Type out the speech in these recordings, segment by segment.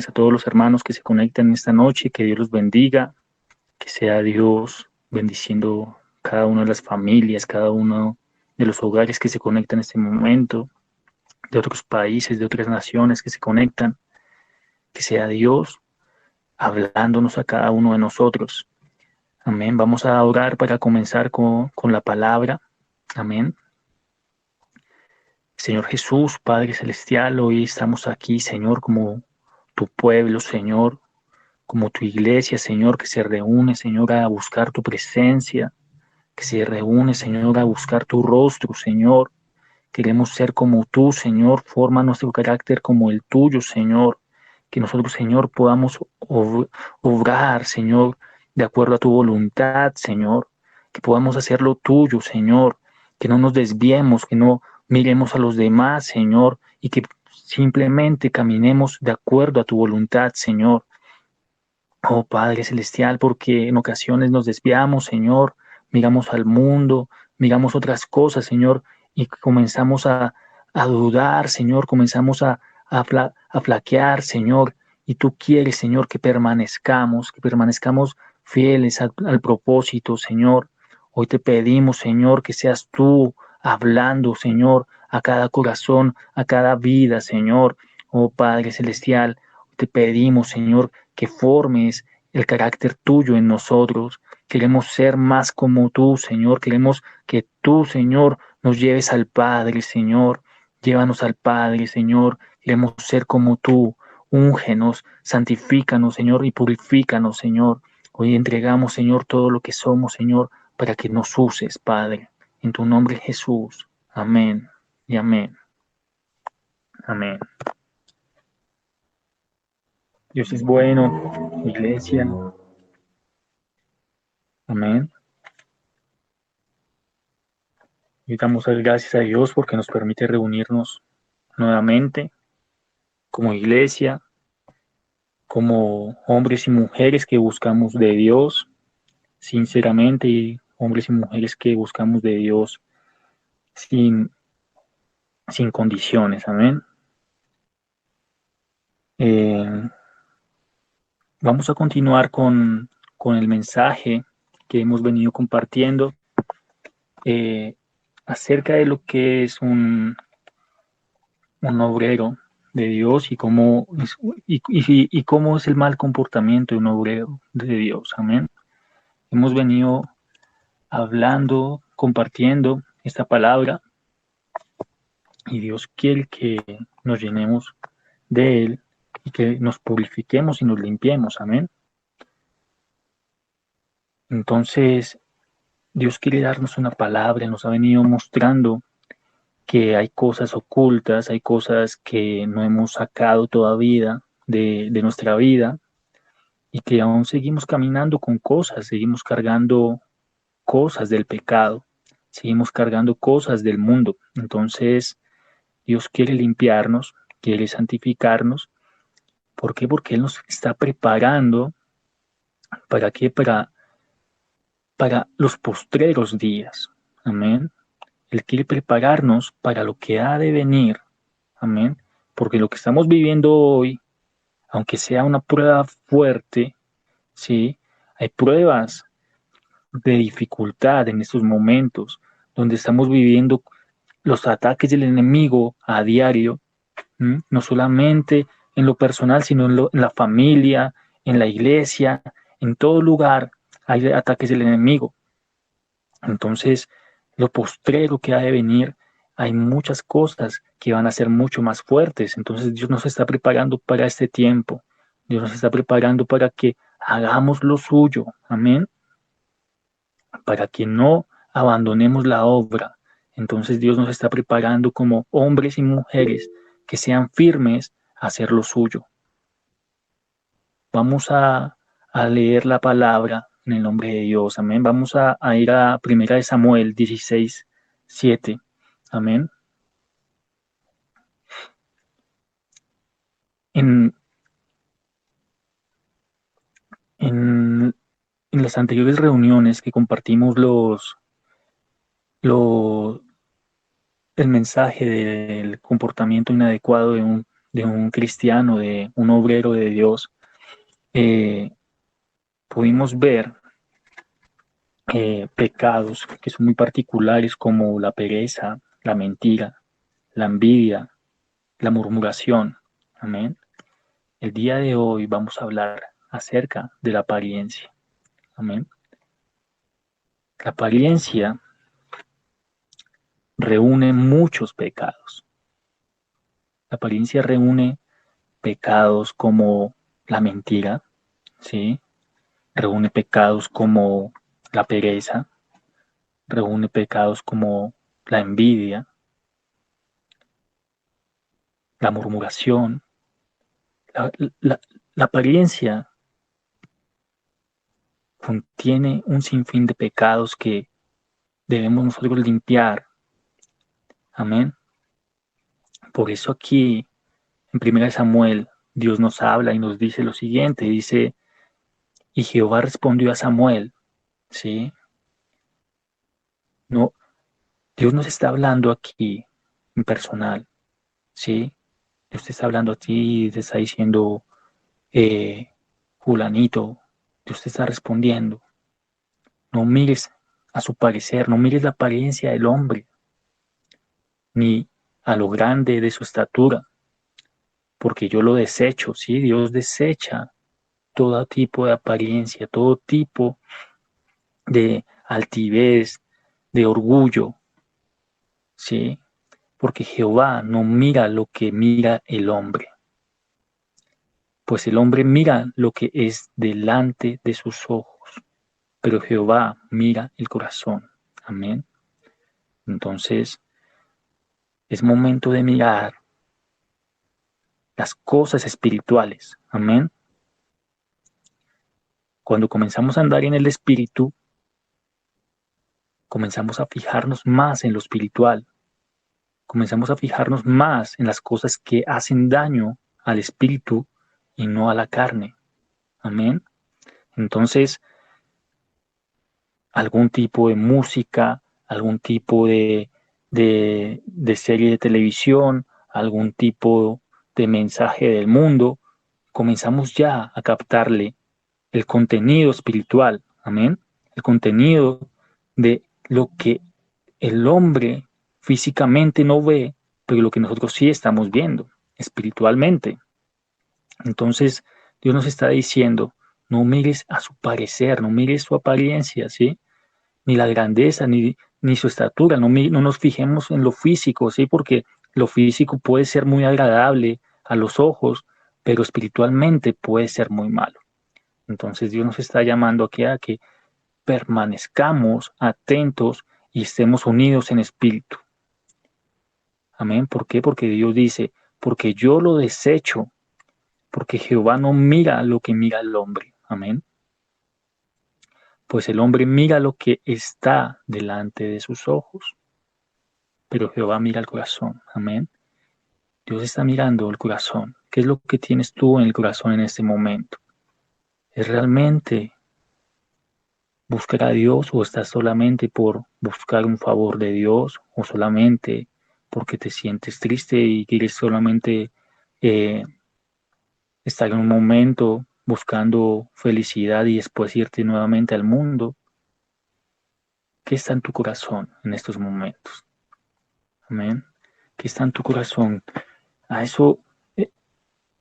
A todos los hermanos que se conectan esta noche, que Dios los bendiga, que sea Dios bendiciendo cada una de las familias, cada uno de los hogares que se conectan en este momento, de otros países, de otras naciones que se conectan, que sea Dios hablándonos a cada uno de nosotros. Amén. Vamos a orar para comenzar con la palabra. Amén. Señor Jesús, Padre Celestial, hoy estamos aquí, Señor, como tu pueblo, Señor, como tu iglesia, Señor, que se reúne, Señor, a buscar tu presencia, que se reúne, Señor, a buscar tu rostro, Señor. Queremos ser como tú, Señor, forma nuestro carácter como el tuyo, Señor. Que nosotros, Señor, podamos obrar, Señor, de acuerdo a tu voluntad, Señor. Que podamos hacer lo tuyo, Señor. Que no nos desviemos, que no miremos a los demás, Señor, y que simplemente caminemos de acuerdo a tu voluntad, Señor. Oh Padre Celestial, porque en ocasiones nos desviamos, Señor, miramos al mundo, miramos otras cosas, Señor, y comenzamos a dudar, Señor, comenzamos a flaquear, Señor, y tú quieres, Señor, que permanezcamos fieles al propósito, Señor. Hoy te pedimos, Señor, que seas tú hablando, Señor, a cada corazón, a cada vida, Señor. Oh Padre Celestial, te pedimos, Señor, que formes el carácter tuyo en nosotros. Queremos ser más como tú, Señor. Queremos que tú, Señor, nos lleves al Padre, Señor. Llévanos al Padre, Señor. Queremos ser como tú. Úngenos, santifícanos, Señor, y purifícanos, Señor. Hoy entregamos, Señor, todo lo que somos, Señor, para que nos uses, Padre. En tu nombre, Jesús. Amén y amén. Amén. Dios es bueno, iglesia. Amén. Y damos gracias a Dios porque nos permite reunirnos nuevamente como iglesia, como hombres y mujeres que buscamos de Dios, sinceramente, y hombres y mujeres que buscamos de Dios sin, sin condiciones, amén. Eh, Vamos a continuar con el mensaje que hemos venido compartiendo eh, acerca de lo que es un obrero de Dios y cómo es el mal comportamiento de un obrero de Dios. Amén. Hemos venido hablando, compartiendo esta palabra y Dios quiere que nos llenemos de Él y que nos purifiquemos y nos limpiemos. Amén. Entonces, Dios quiere darnos una palabra, nos ha venido mostrando que hay cosas ocultas, hay cosas que no hemos sacado todavía de nuestra vida y que aún seguimos caminando con cosas, seguimos cargando cosas del pecado, seguimos cargando cosas del mundo. Entonces, Dios quiere limpiarnos, quiere santificarnos. ¿Por qué? Porque Él nos está preparando. ¿Para qué? Para los postreros días. Amén. Él quiere prepararnos para lo que ha de venir. Amén. Porque lo que estamos viviendo hoy, aunque sea una prueba fuerte, ¿sí? Hay pruebas de dificultad en estos momentos donde estamos viviendo los ataques del enemigo a diario, ¿m? No solamente en lo personal, sino en la familia, en la iglesia, en todo lugar hay ataques del enemigo. Entonces, lo postrero que ha de venir, hay muchas cosas que van a ser mucho más fuertes. Entonces, Dios nos está preparando para este tiempo. Dios nos está preparando para que hagamos lo suyo. Amén. Para que no abandonemos la obra. Entonces, Dios nos está preparando como hombres y mujeres que sean firmes a hacer lo suyo. Vamos a leer la palabra en el nombre de Dios. Amén. Vamos a ir a Primera de Samuel 16:7. Amén. En, en, en las anteriores reuniones que compartimos los, el mensaje del comportamiento inadecuado de un cristiano, de un obrero de Dios, eh, pudimos ver pecados que son muy particulares como la pereza, la mentira, la envidia, la murmuración. Amén. El día de hoy vamos a hablar acerca de la apariencia. Amén. La apariencia reúne muchos pecados. La apariencia reúne pecados como la mentira, ¿sí? Reúne pecados como la pereza, reúne pecados como la envidia, la murmuración. La, la, la apariencia contiene un sinfín de pecados que debemos nosotros limpiar. Amén. Por eso aquí, en 1 Samuel, Dios nos habla y nos dice lo siguiente, dice, y Jehová respondió a Samuel, ¿sí? No, Dios nos está hablando aquí en personal, ¿sí? Dios te está hablando a ti y te está diciendo, fulanito, Dios te está respondiendo. No mires a su parecer, no mires la apariencia del hombre, ni a lo grande de su estatura, porque yo lo desecho, ¿sí? Dios desecha todo tipo de apariencia, todo tipo de altivez, de orgullo, ¿sí? Porque Jehová no mira lo que mira el hombre, pues el hombre mira lo que es delante de sus ojos, pero Jehová mira el corazón. Amén. Entonces, es momento de mirar las cosas espirituales. Amén. Cuando comenzamos a andar en el espíritu, comenzamos a fijarnos más en lo espiritual, comenzamos a fijarnos más en las cosas que hacen daño al espíritu y no a la carne. Amén. Entonces, algún tipo de música, algún tipo de serie de televisión, algún tipo de mensaje del mundo, comenzamos ya a captarle el contenido espiritual, amén, el contenido de lo que el hombre físicamente no ve, pero lo que nosotros sí estamos viendo espiritualmente. Entonces, Dios nos está diciendo, no mires a su parecer, no mires su apariencia, ¿sí? Ni la grandeza, ni su estatura, no nos fijemos en lo físico, ¿sí? Porque lo físico puede ser muy agradable a los ojos, pero espiritualmente puede ser muy malo. Entonces Dios nos está llamando aquí a que permanezcamos atentos y estemos unidos en espíritu. Amén. ¿Por qué? Porque Dios dice, porque yo lo desecho, porque Jehová no mira lo que mira el hombre. Amén. Pues el hombre mira lo que está delante de sus ojos, pero Jehová mira el corazón. Amén. Dios está mirando el corazón. ¿Qué es lo que tienes tú en el corazón en este momento? ¿Es realmente buscar a Dios o estás solamente por buscar un favor de Dios o solamente porque te sientes triste y quieres solamente eh, estar en un momento buscando felicidad y después irte nuevamente al mundo? ¿Qué está en tu corazón en estos momentos? Amén. ¿Qué está en tu corazón? A eso,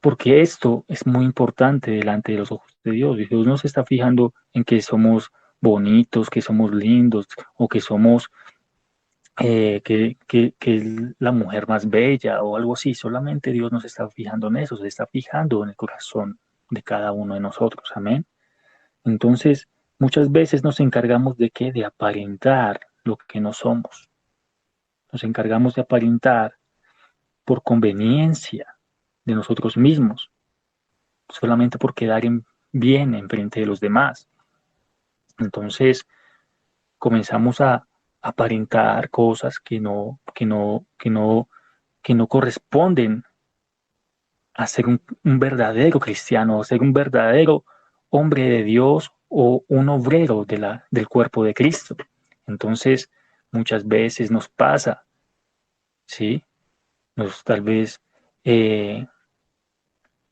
porque esto es muy importante delante de los ojos de Dios. Dios no se está fijando en que somos bonitos, que somos lindos o que somos que es la mujer más bella o algo así. Solamente Dios no se está fijando en eso, se está fijando en el corazón de cada uno de nosotros. Amén. Entonces, muchas veces nos encargamos de qué? De aparentar lo que no somos. Nos encargamos de aparentar por conveniencia de nosotros mismos, solamente por quedar bien en frente de los demás. Entonces, comenzamos a aparentar cosas que no corresponden a ser un verdadero cristiano, a ser un verdadero hombre de Dios o un obrero del cuerpo de Cristo. Entonces, muchas veces nos pasa, ¿sí? Tal vez eh,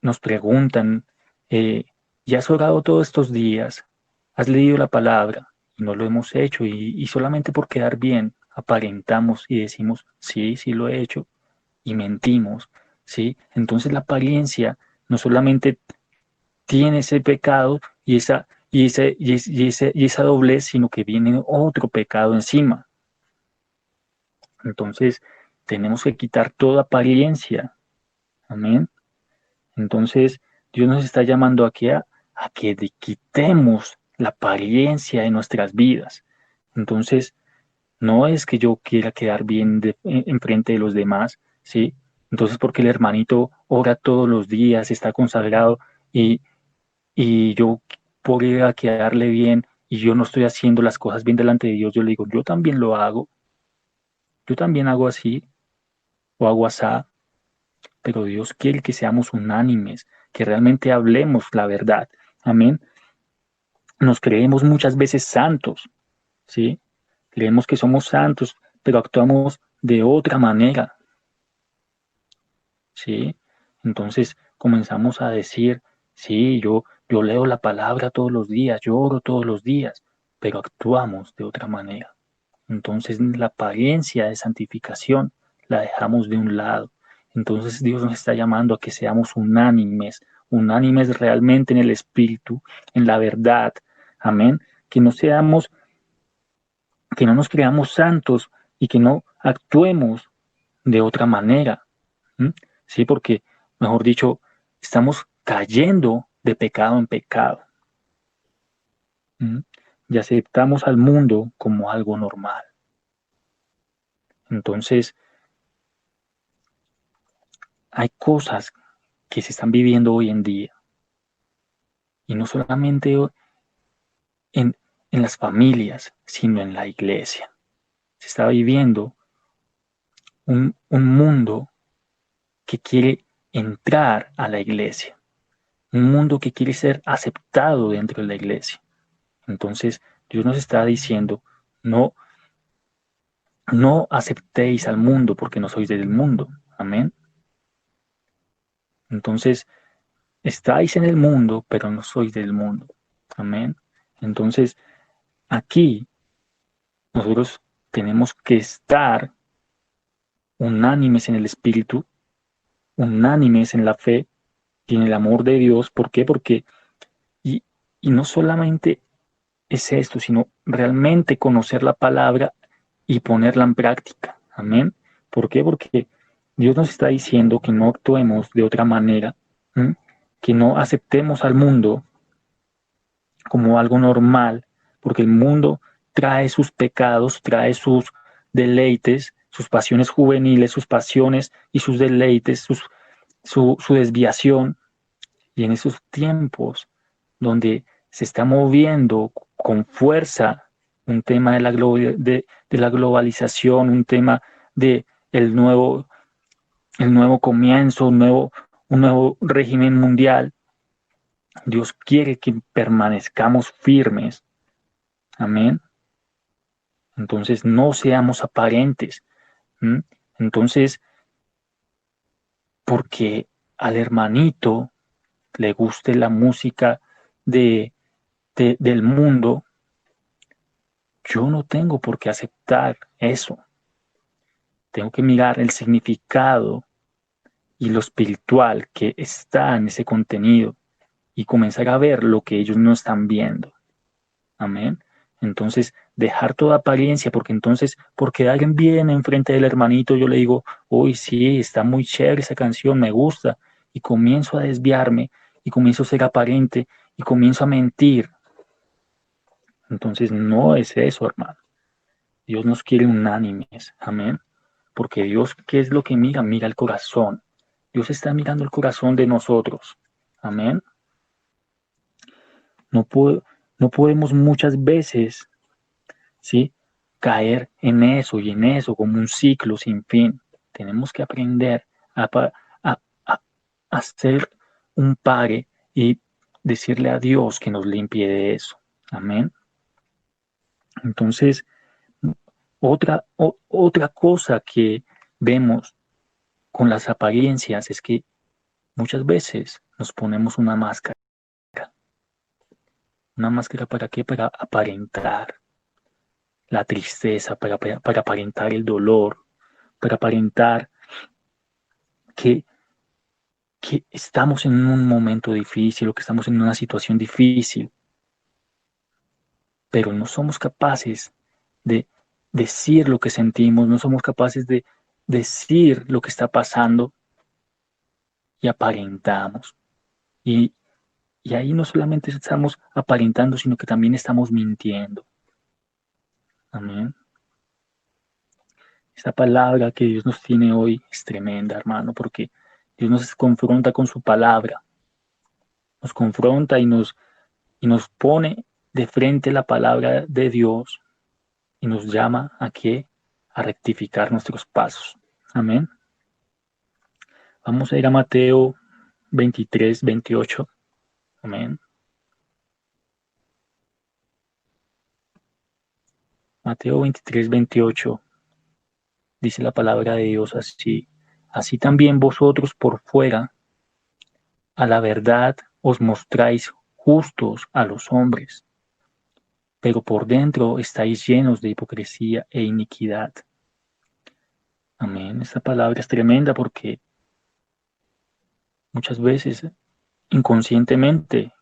nos preguntan, eh, ¿ya has orado todos estos días? ¿Has leído la palabra? Y no lo hemos hecho y solamente por quedar bien aparentamos y decimos, sí, sí lo he hecho y mentimos, ¿sí? Entonces la apariencia no solamente tiene ese pecado y esa doblez, sino que viene otro pecado encima. Entonces tenemos que quitar toda apariencia, amén. Entonces Dios nos está llamando aquí a que quitemos la apariencia de nuestras vidas. Entonces no es que yo quiera quedar bien en frente de los demás, ¿sí? Entonces, porque el hermanito ora todos los días, está consagrado y, y yo por ir a quedarle bien y yo no estoy haciendo las cosas bien delante de Dios, yo le digo, yo también lo hago, yo también hago así o hago asá, pero Dios quiere que seamos unánimes, que realmente hablemos la verdad. Amén. Nos creemos muchas veces santos, ¿sí? Creemos que somos santos, pero actuamos de otra manera. ¿Sí? Entonces comenzamos a decir, sí, yo leo la palabra todos los días, yo oro todos los días, pero actuamos de otra manera. Entonces la apariencia de santificación la dejamos de un lado. Entonces Dios nos está llamando a que seamos unánimes, unánimes realmente en el espíritu, en la verdad. Amén. Que no seamos, que no nos creamos santos y que no actuemos de otra manera. ¿Mm? Sí, porque, mejor dicho, estamos cayendo de pecado en pecado. ¿Mm? Y aceptamos al mundo como algo normal. Entonces, hay cosas que se están viviendo hoy en día, y no solamente en, en las familias, sino en la iglesia. Se está viviendo un mundo que quiere entrar a la iglesia, un mundo que quiere ser aceptado dentro de la iglesia. Entonces, Dios nos está diciendo, no, no aceptéis al mundo porque no sois del mundo. Amén. Entonces, estáis en el mundo, pero no sois del mundo. Amén. Entonces, aquí nosotros tenemos que estar unánimes en el espíritu, unánimes en la fe y en el amor de Dios. ¿Por qué? Porque, y, y no solamente es esto, sino realmente conocer la palabra y ponerla en práctica. Amén. ¿Por qué? Porque Dios nos está diciendo que no actuemos de otra manera, ¿m? Que no aceptemos al mundo como algo normal, porque el mundo trae sus pecados, trae sus deleites, sus pasiones juveniles, sus pasiones y sus deleites, su desviación. Y en esos tiempos donde se está moviendo con fuerza un tema de la globalización, un tema de el nuevo comienzo, un nuevo régimen mundial, Dios quiere que permanezcamos firmes. Amén. Entonces no seamos aparentes. ¿M? Entonces, porque al hermanito le guste la música del mundo, yo no tengo por qué aceptar eso. Tengo que mirar el significado y lo espiritual que está en ese contenido y comenzar a ver lo que ellos no están viendo. Amén. Entonces, dejar toda apariencia, porque entonces, porque alguien viene enfrente del hermanito, yo le digo, uy, sí, está muy chévere esa canción, me gusta, y comienzo a desviarme, y comienzo a ser aparente, y comienzo a mentir. Entonces, no es eso, hermano. Dios nos quiere unánimes, amén. Porque Dios, ¿qué es lo que mira? Mira el corazón. Dios está mirando el corazón de nosotros, amén. No, no podemos muchas veces, ¿sí?, caer en eso y en eso como un ciclo sin fin. Tenemos que aprender a, a, a hacer un pare y decirle a Dios que nos limpie de eso, amén. Entonces, otra cosa que vemos con las apariencias es que muchas veces nos ponemos una máscara. ¿Una máscara para qué? Para aparentar la tristeza, para aparentar el dolor, para aparentar que, que estamos en un momento difícil o que estamos en una situación difícil, pero no somos capaces de decir lo que sentimos, no somos capaces de decir lo que está pasando y aparentamos. Y, y ahí no solamente estamos aparentando, sino que también estamos mintiendo. Amén. Esta palabra que Dios nos tiene hoy es tremenda, hermano, porque Dios nos confronta con su palabra, nos confronta y nos pone de frente la palabra de Dios y nos llama a qué? A rectificar nuestros pasos. Amén. Vamos a ir a Mateo 23, 28. Amén. Mateo 23, 28. Dice la palabra de Dios así. Así también vosotros por fuera, a la verdad, os mostráis justos a los hombres, pero por dentro estáis llenos de hipocresía e iniquidad. Amén. Esta palabra es tremenda porque muchas veces inconscientemente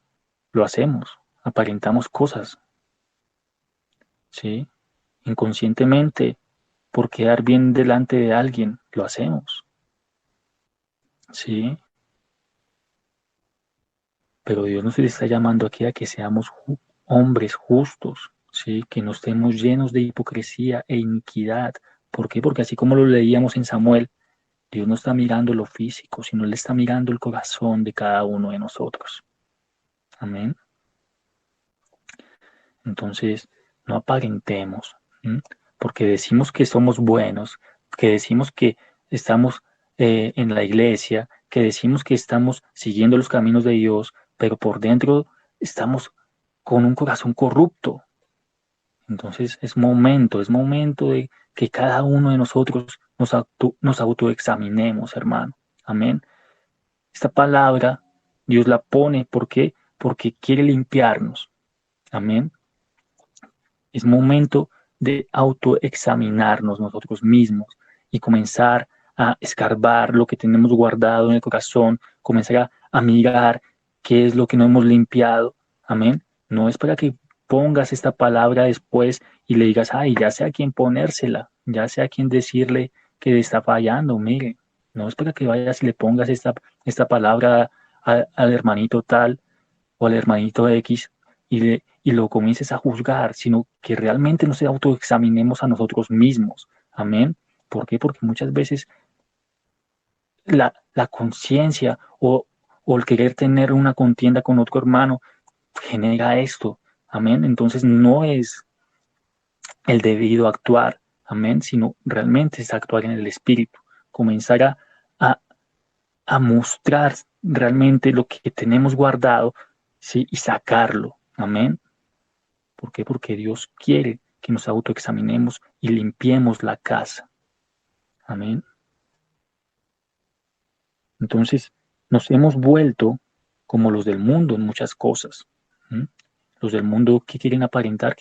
lo hacemos, aparentamos cosas, ¿sí? Inconscientemente, por quedar bien delante de alguien, lo hacemos, ¿sí? Pero Dios nos está llamando aquí a que seamos hombres justos, ¿sí? Que no estemos llenos de hipocresía e iniquidad. ¿Por qué? Porque así como lo leíamos en Samuel, Dios no está mirando lo físico, sino Él está mirando el corazón de cada uno de nosotros. Amén. Entonces, no aparentemos, ¿m? Porque decimos que somos buenos, que decimos que estamos en la iglesia, que decimos que estamos siguiendo los caminos de Dios, pero por dentro estamos con un corazón corrupto. Entonces es momento de que cada uno de nosotros nos autoexaminemos, hermano. Amén. Esta palabra Dios la pone, ¿por qué? Porque quiere limpiarnos. Amén. Es momento de autoexaminarnos nosotros mismos y comenzar a escarbar lo que tenemos guardado en el corazón, comenzar a mirar qué es lo que no hemos limpiado. Amén. No es para que pongas esta palabra después y le digas, ay, ya sé a quién ponérsela, ya sé a quién decirle que está fallando, mire. No es para que vayas y le pongas esta palabra al hermanito tal o al hermanito X y lo comiences a juzgar, sino que realmente nos autoexaminemos a nosotros mismos. Amén. ¿Por qué? Porque muchas veces la conciencia o el querer tener una contienda con otro hermano genera esto. Amén. Entonces no es el debido actuar. Amén. Sino realmente es actuar en el espíritu. Comenzar a, a mostrar realmente lo que tenemos guardado, ¿sí? Y sacarlo. Amén. ¿Por qué? Porque Dios quiere que nos autoexaminemos y limpiemos la casa. Amén. Entonces, nos hemos vuelto como los del mundo en muchas cosas. ¿Mm? Los del mundo que quieren aparentar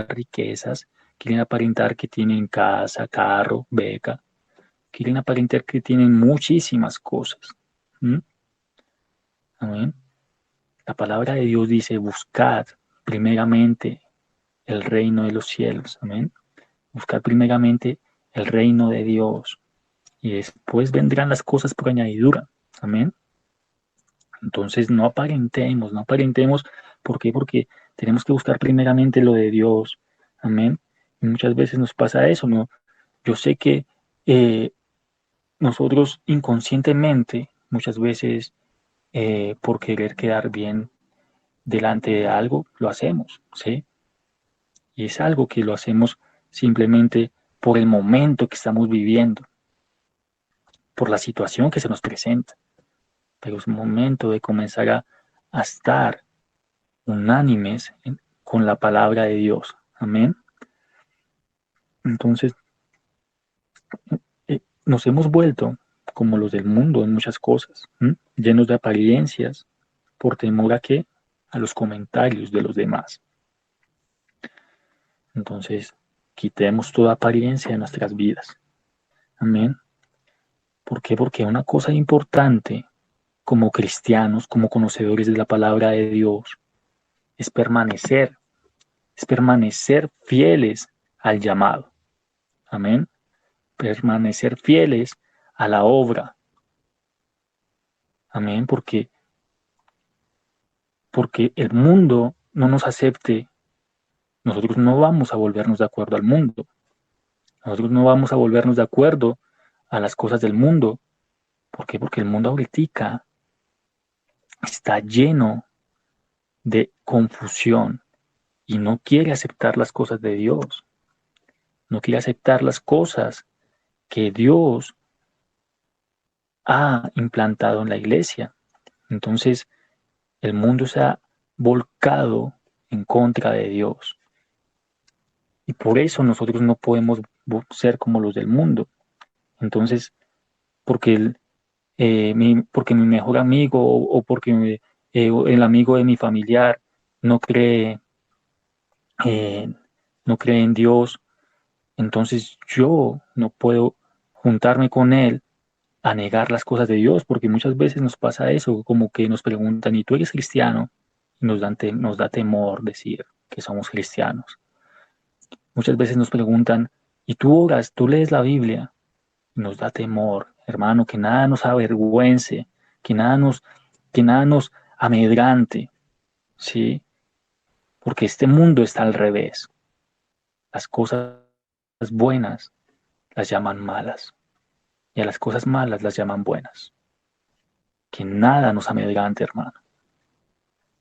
riquezas, quieren aparentar que tienen casa, carro, beca, quieren aparentar que tienen muchísimas cosas. ¿Mm? Amén. La palabra de Dios dice, buscad primeramente el reino de los cielos. Amén. Buscad primeramente el reino de Dios y después vendrán las cosas por añadidura. Amén. Entonces no aparentemos. ¿Por qué? Porque tenemos que buscar primeramente lo de Dios. Amén. Y muchas veces nos pasa eso, ¿no? Yo sé que eh, nosotros inconscientemente, muchas veces, por querer quedar bien delante de algo, lo hacemos, ¿sí? Y es algo que lo hacemos simplemente por el momento que estamos viviendo, por la situación que se nos presenta. Pero es momento de comenzar a estar unánimes con la palabra de Dios. Amén. Entonces, nos hemos vuelto como los del mundo en muchas cosas, llenos de apariencias, por temor a qué? A los comentarios de los demás. Entonces, quitemos toda apariencia de nuestras vidas. Amén. ¿Por qué? Porque una cosa importante como cristianos, como conocedores de la palabra de Dios, es permanecer fieles al llamado. Amén. Permanecer fieles a la obra. Amén. Porque el mundo no nos acepte, nosotros no vamos a volvernos de acuerdo al mundo. Nosotros no vamos a volvernos de acuerdo a las cosas del mundo. ¿Por qué? Porque el mundo ahorita está lleno de confusión y no quiere aceptar las cosas de Dios. No quiere aceptar las cosas que Dios ha implantado en la iglesia. Entonces, el mundo se ha volcado en contra de Dios. Y por eso nosotros no podemos ser como los del mundo. Entonces, porque, porque mi mejor amigo o porque el amigo de mi familiar no cree, eh, no cree en Dios, entonces yo no puedo juntarme con él a negar las cosas de Dios, porque muchas veces nos pasa eso, como que nos preguntan, ¿y tú eres cristiano? Y nos da temor decir que somos cristianos. Muchas veces nos preguntan, ¿y tú oras? ¿Tú lees la Biblia? Y nos da temor, hermano, que nada nos avergüence, que nada que nada nos amedrante, ¿sí? Porque este mundo está al revés. Las cosas buenas las llaman malas y a las cosas malas las llaman buenas. Que nada nos amedrante, hermano.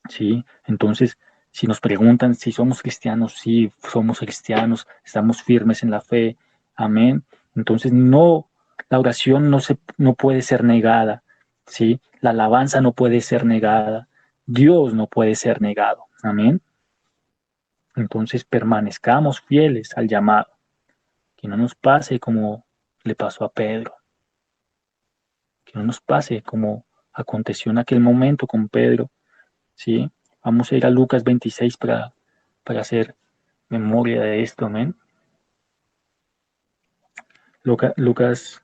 ¿Sí? Entonces, si nos preguntan si somos cristianos, sí, somos cristianos, estamos firmes en la fe, amén. Entonces, no, la oración no puede ser negada, ¿sí? La alabanza no puede ser negada, Dios no puede ser negado, amén. Entonces permanezcamos fieles al llamado, que no nos pase como le pasó a Pedro, que no nos pase como aconteció en aquel momento con Pedro, ¿sí? Vamos a ir a Lucas 26 para hacer memoria de esto, amén. Lucas,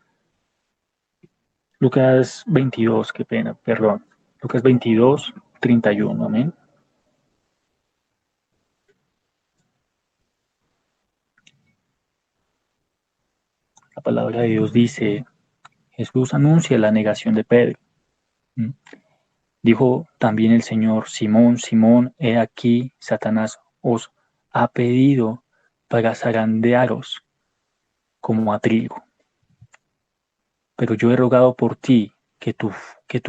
Lucas 22, qué pena, perdón. Lucas 22, 31, amén. La palabra de Dios dice, Jesús anuncia la negación de Pedro. ¿Mm? Dijo también el Señor, Simón, Simón, he aquí, Satanás os ha pedido para zarandearos como a trigo. Pero yo he rogado por ti que tu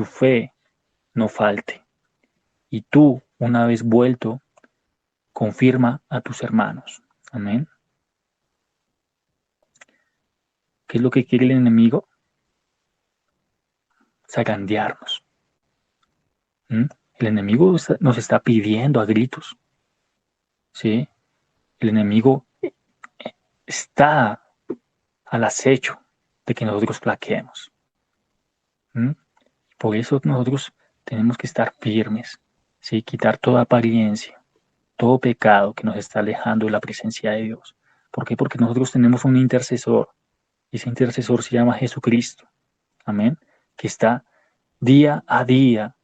fe no falte. Y tú, una vez vuelto, confirma a tus hermanos. Amén. ¿Qué es lo que quiere el enemigo? Zarandearnos. ¿Mm? El enemigo nos está pidiendo a gritos. ¿Sí? El enemigo está al acecho de que nosotros flaqueemos. ¿Mm? Por eso nosotros tenemos que estar firmes, ¿sí? Quitar toda apariencia, todo pecado que nos está alejando de la presencia de Dios. ¿Por qué? Porque nosotros tenemos un intercesor, y ese intercesor se llama Jesucristo, amén, que está día a día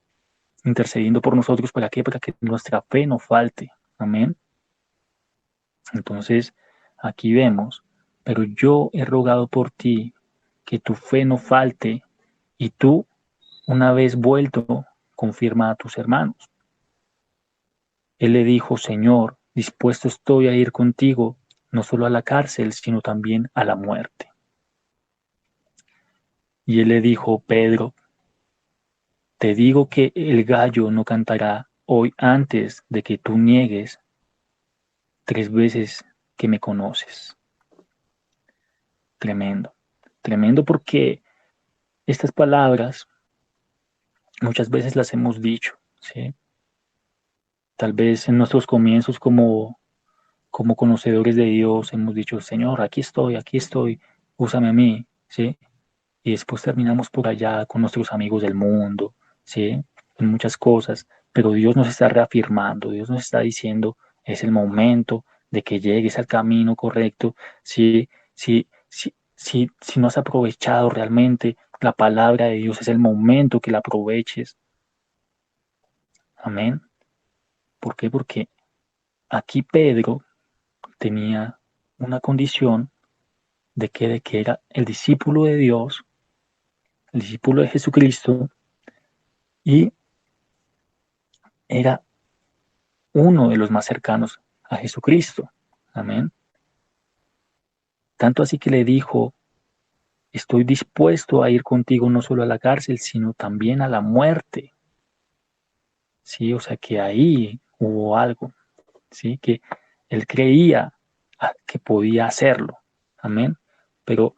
intercediendo por nosotros. ¿Para qué? Para que nuestra fe no falte, amén. Entonces, aquí vemos, pero yo he rogado por ti que tu fe no falte y tú, una vez vuelto, confirma a tus hermanos. Él le dijo, Señor, dispuesto estoy a ir contigo, no solo a la cárcel, sino también a la muerte. Y él le dijo, Pedro, te digo que el gallo no cantará hoy antes de que tú niegues 3 veces que me conoces. Tremendo, tremendo porque estas palabras muchas veces las hemos dicho, ¿sí? Tal vez en nuestros comienzos como conocedores de Dios hemos dicho, Señor, aquí estoy, úsame a mí, ¿sí? Y después terminamos por allá con nuestros amigos del mundo, ¿sí? En muchas cosas, pero Dios nos está reafirmando, Dios nos está diciendo, es el momento de que llegues al camino correcto, si no has aprovechado realmente la palabra de Dios, es el momento que la aproveches, amén. ¿Por qué? Porque aquí Pedro tenía una condición de que era el discípulo de Dios, el discípulo de Jesucristo, y era uno de los más cercanos a Jesucristo. Amén. Tanto así que le dijo, estoy dispuesto a ir contigo no solo a la cárcel, sino también a la muerte. Sí, o sea que ahí hubo algo, sí, que él creía que podía hacerlo. Amén. Pero,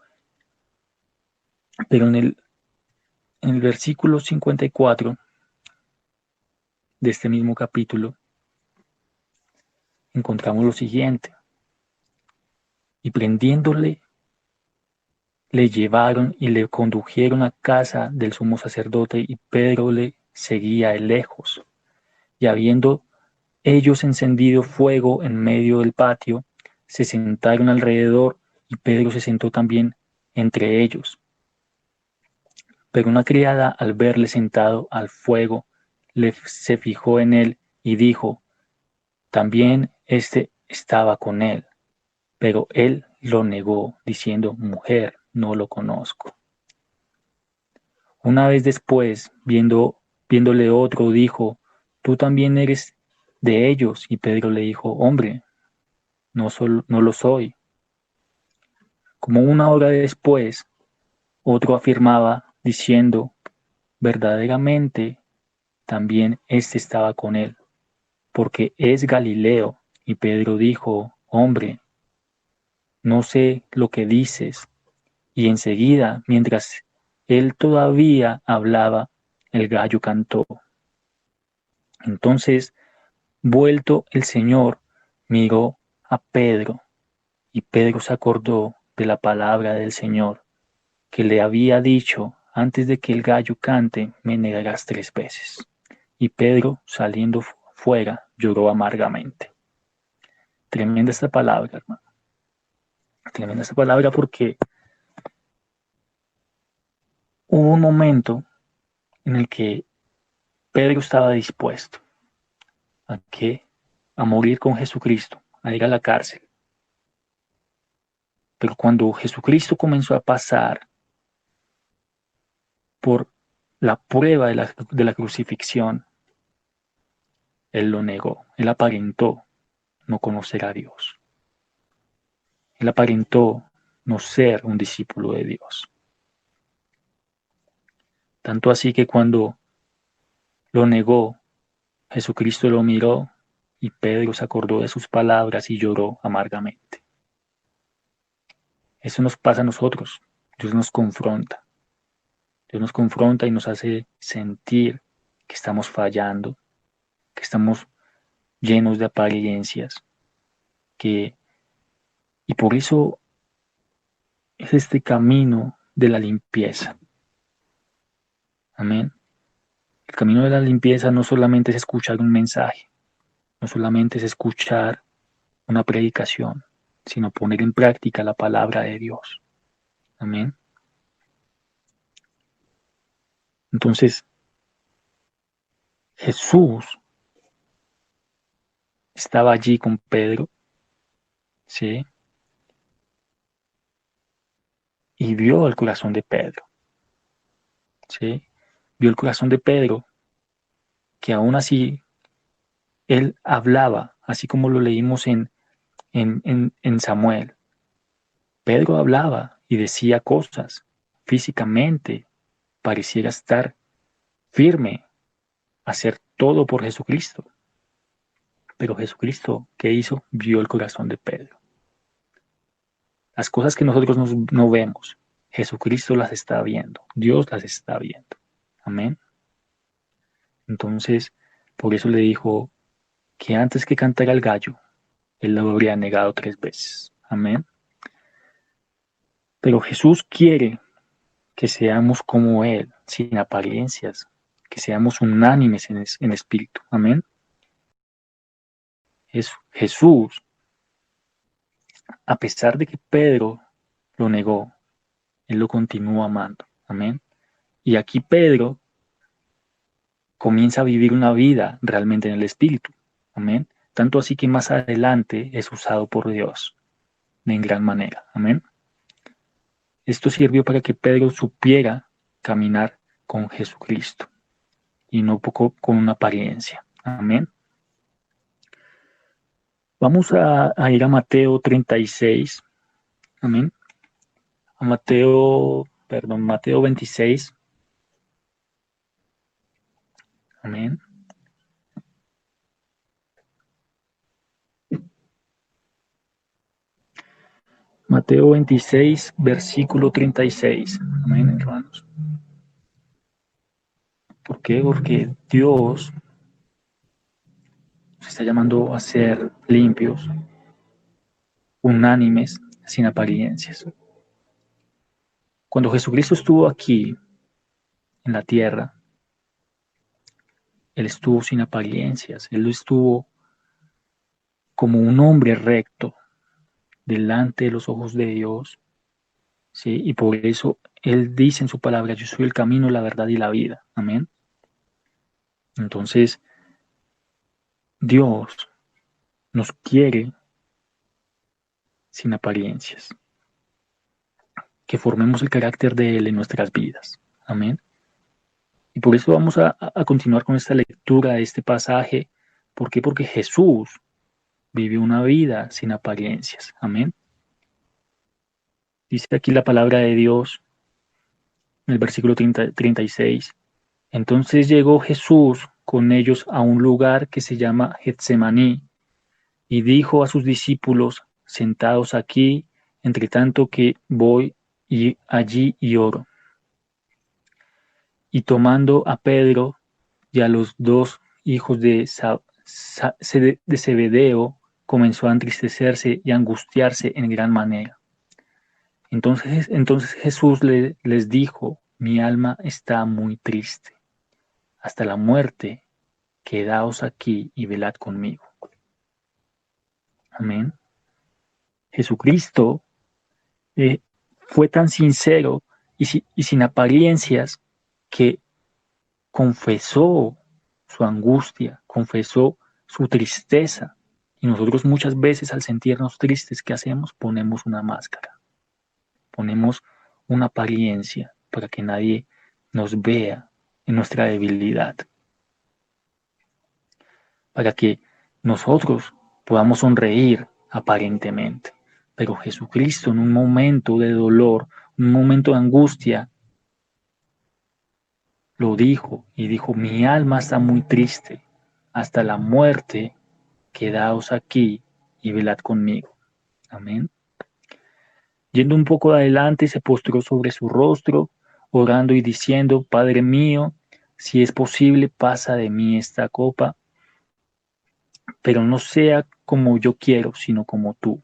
pero en el versículo 54 de este mismo capítulo encontramos lo siguiente. Y prendiéndole, le llevaron y le condujeron a casa del sumo sacerdote, y Pedro le seguía de lejos. Y habiendo ellos encendido fuego en medio del patio, se sentaron alrededor, y Pedro se sentó también entre ellos. Pero una criada, al verle sentado al fuego, se fijó en él y dijo, también éste estaba con él. Pero él lo negó, diciendo, mujer, no lo conozco. Una vez después, viéndole otro, dijo, tú también eres de ellos. Y Pedro le dijo, hombre, no lo soy. Como una hora después, otro afirmaba, diciendo, verdaderamente, también éste estaba con él, porque es Galileo. Y Pedro dijo, hombre, no sé lo que dices. Y enseguida, mientras él todavía hablaba, el gallo cantó. Entonces, vuelto el Señor, miró a Pedro y Pedro se acordó de la palabra del Señor que le había dicho: antes de que el gallo cante, me negarás 3 veces. Y Pedro, saliendo fuera, lloró amargamente. Tremenda esta palabra, hermano. Tremenda esta palabra porque hubo un momento en el que Pedro estaba dispuesto a qué, a morir con Jesucristo, a ir a la cárcel. Pero cuando Jesucristo comenzó a pasar por la prueba de la crucifixión, él lo negó, él aparentó no conocer a Dios, él aparentó no ser un discípulo de Dios. Tanto así que cuando lo negó, Jesucristo lo miró y Pedro se acordó de sus palabras y lloró amargamente. Eso nos pasa a nosotros. Dios nos confronta. Dios nos confronta y nos hace sentir que estamos fallando, que estamos llenos de apariencias, y por eso es este camino de la limpieza. Amén. El camino de la limpieza no solamente es escuchar un mensaje, no solamente es escuchar una predicación, sino poner en práctica la palabra de Dios. Amén. Entonces, Jesús estaba allí con Pedro, ¿sí? Y vio el corazón de Pedro, ¿sí? Vio el corazón de Pedro, que aún así él hablaba, así como lo leímos en Samuel. Pedro hablaba y decía cosas, físicamente pareciera estar firme, hacer todo por Jesucristo. Pero Jesucristo, ¿qué hizo? Vio el corazón de Pedro. Las cosas que nosotros no vemos, Jesucristo las está viendo, Dios las está viendo. Amén. Entonces, por eso le dijo que antes que cantara el gallo, él lo habría negado 3 veces. Amén. Pero Jesús quiere que seamos como Él, sin apariencias, que seamos unánimes en espíritu. Amén. Jesús, a pesar de que Pedro lo negó, Él lo continúa amando. Amén. Y aquí Pedro comienza a vivir una vida realmente en el espíritu. Amén. Tanto así que más adelante es usado por Dios en gran manera. Amén. Esto sirvió para que Pedro supiera caminar con Jesucristo y no poco con una apariencia. Amén. Vamos a ir a Mateo 36. Amén. A Mateo 26. Amén. Mateo 26, versículo 36. Amén, hermanos. ¿Por qué? Porque Dios nos está llamando a ser limpios, unánimes, sin apariencias. Cuando Jesucristo estuvo aquí en la tierra, Él estuvo sin apariencias, Él estuvo como un hombre recto delante de los ojos de Dios, ¿sí? Y por eso Él dice en su palabra: yo soy el camino, la verdad y la vida. Amén. Entonces, Dios nos quiere sin apariencias, que formemos el carácter de Él en nuestras vidas. Amén. Y por eso vamos a continuar con esta lectura de este pasaje. ¿Por qué? Porque Jesús vivió una vida sin apariencias. Amén. Dice aquí la palabra de Dios en el versículo 36. Entonces llegó Jesús con ellos a un lugar que se llama Getsemaní y dijo a sus discípulos: sentados aquí, entre tanto que voy y allí y oro. Y tomando a Pedro y a los 2 hijos de Zebedeo, comenzó a entristecerse y a angustiarse en gran manera. Entonces Jesús les dijo: mi alma está muy triste, hasta la muerte. Quedaos aquí y velad conmigo. Amén. Jesucristo fue tan sincero y sin apariencias que confesó su angustia, confesó su tristeza. Y nosotros muchas veces, al sentirnos tristes, ¿qué hacemos? Ponemos una máscara, ponemos una apariencia para que nadie nos vea en nuestra debilidad, para que nosotros podamos sonreír aparentemente. Pero Jesucristo, en un momento de dolor, un momento de angustia, lo dijo y dijo: mi alma está muy triste, hasta la muerte. Quedaos aquí y velad conmigo. Amén. Yendo un poco adelante, se postró sobre su rostro, orando y diciendo: Padre mío, si es posible, pasa de mí esta copa, pero no sea como yo quiero, sino como tú.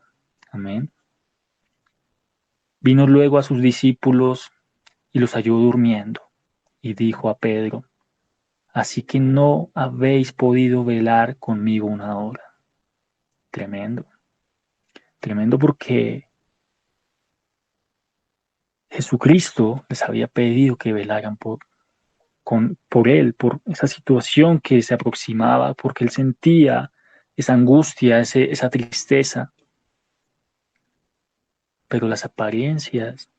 Amén. Vino luego a sus discípulos y los halló durmiendo, y dijo a Pedro: así que no habéis podido velar conmigo una hora. Tremendo, tremendo, porque Jesucristo les había pedido que velaran por él, por esa situación que se aproximaba, porque él sentía esa angustia, esa tristeza, pero las apariencias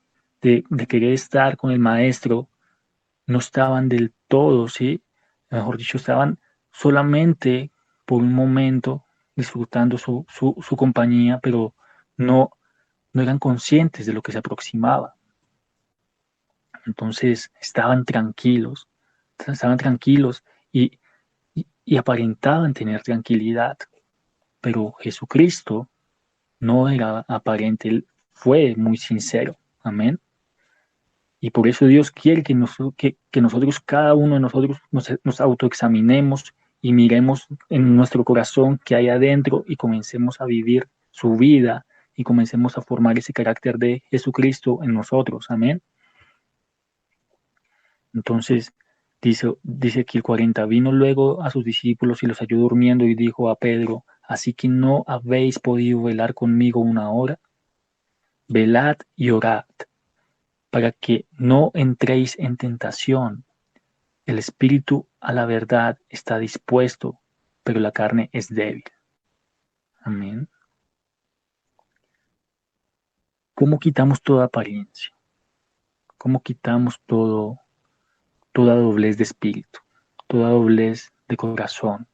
de querer estar con el maestro no estaban del todo, ¿sí? Mejor dicho, estaban solamente por un momento disfrutando su compañía, pero no, no eran conscientes de lo que se aproximaba. Entonces estaban tranquilos y aparentaban tener tranquilidad, pero Jesucristo no era aparente, él fue muy sincero. Amén. Y por eso Dios quiere que nosotros, cada uno de nosotros, nos autoexaminemos y miremos en nuestro corazón qué hay adentro y comencemos a vivir su vida y comencemos a formar ese carácter de Jesucristo en nosotros. Amén. Entonces, dice aquí el 40, vino luego a sus discípulos y los halló durmiendo y dijo a Pedro: así que no habéis podido velar conmigo una hora. Velad y orad, para que no entréis en tentación. El espíritu a la verdad está dispuesto, pero la carne es débil. Amén. ¿Cómo quitamos toda apariencia? ¿Cómo quitamos toda doblez de espíritu, toda doblez de corazón?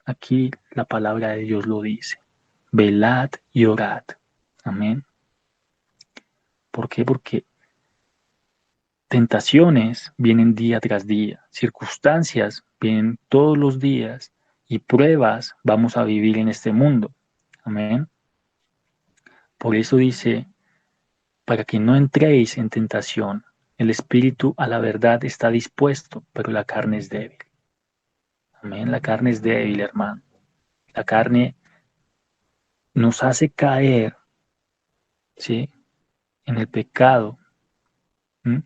Aquí la palabra de Dios lo dice: velad y orad. Amén. ¿Por qué? Porque tentaciones vienen día tras día, circunstancias vienen todos los días y pruebas vamos a vivir en este mundo. Amén. Por eso dice: para que no entréis en tentación, el espíritu a la verdad está dispuesto, pero la carne es débil. Amén. La carne es débil, hermano. La carne nos hace caer, ¿sí?, en el pecado. ¿Mm?